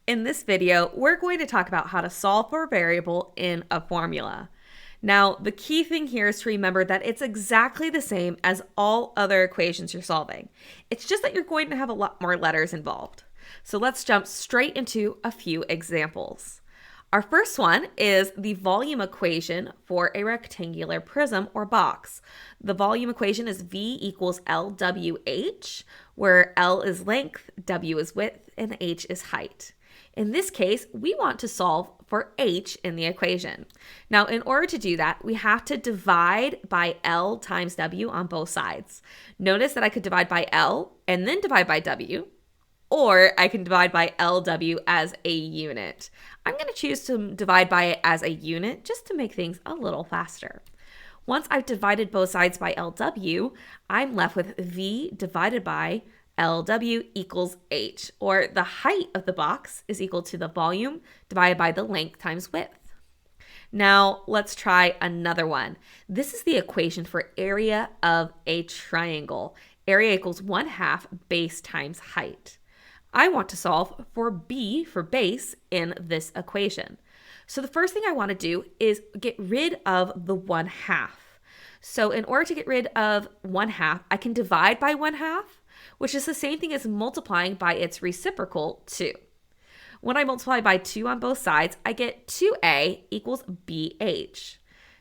In this video, we're going to talk about how to solve for a variable in a formula. Now, the key thing here is to remember that it's exactly the same as all other equations you're solving. It's just that you're going to have a lot more letters involved. So let's jump straight into a few examples. Our first one is the volume equation for a rectangular prism or box. The volume equation is V equals LWH, where L is length, W is width, and H is height. In this case, we want to solve for H in the equation. Now, in order to do that, we have to divide by L times W on both sides. Notice that I could divide by L and then divide by W, or I can divide by LW as a unit. I'm going to choose to divide by it as a unit just to make things a little faster. Once I've divided both sides by LW, I'm left with V divided by LW equals H, or the height of the box is equal to the volume divided by the length times width. Now let's try another one. This is the equation for area of a triangle. Area equals 1/2 base times height. I want to solve for B for base in this equation. So the first thing I want to do is get rid of the 1/2. So in order to get rid of 1/2, I can divide by 1/2, which is the same thing as multiplying by its reciprocal, 2. When I multiply by 2 on both sides, I get 2a equals bh.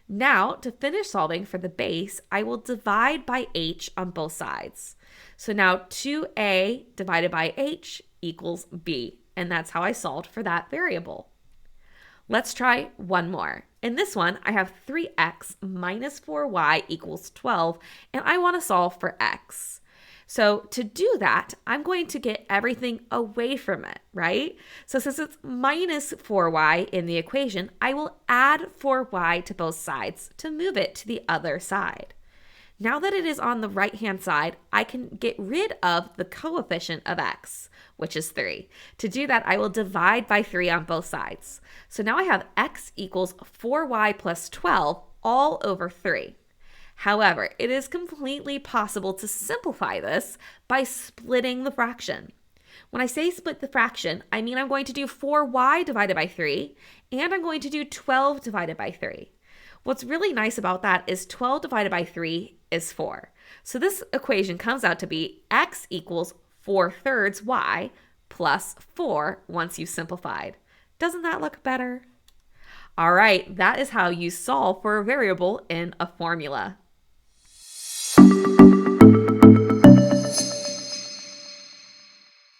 Now, to finish solving for the base, I will divide by h on both sides. So now 2a divided by h equals b, and that's how I solved for that variable. Let's try one more. In this one, I have 3x minus 4y equals 12, and I want to solve for x. So to do that, I'm going to get everything away from it, right? So since it's minus 4y in the equation, I will add 4y to both sides to move it to the other side. Now that it is on the right-hand side, I can get rid of the coefficient of x, which is 3. To do that, I will divide by 3 on both sides. So now I have x equals 4y plus 12 all over 3. However, it is completely possible to simplify this by splitting the fraction. When I say split the fraction, I mean I'm going to do 4y divided by 3, and I'm going to do 12 divided by 3. What's really nice about that is 12 divided by 3 is 4. So this equation comes out to be x equals 4/3 y plus 4 once you've simplified. Doesn't that look better? All right, that is how you solve for a variable in a formula.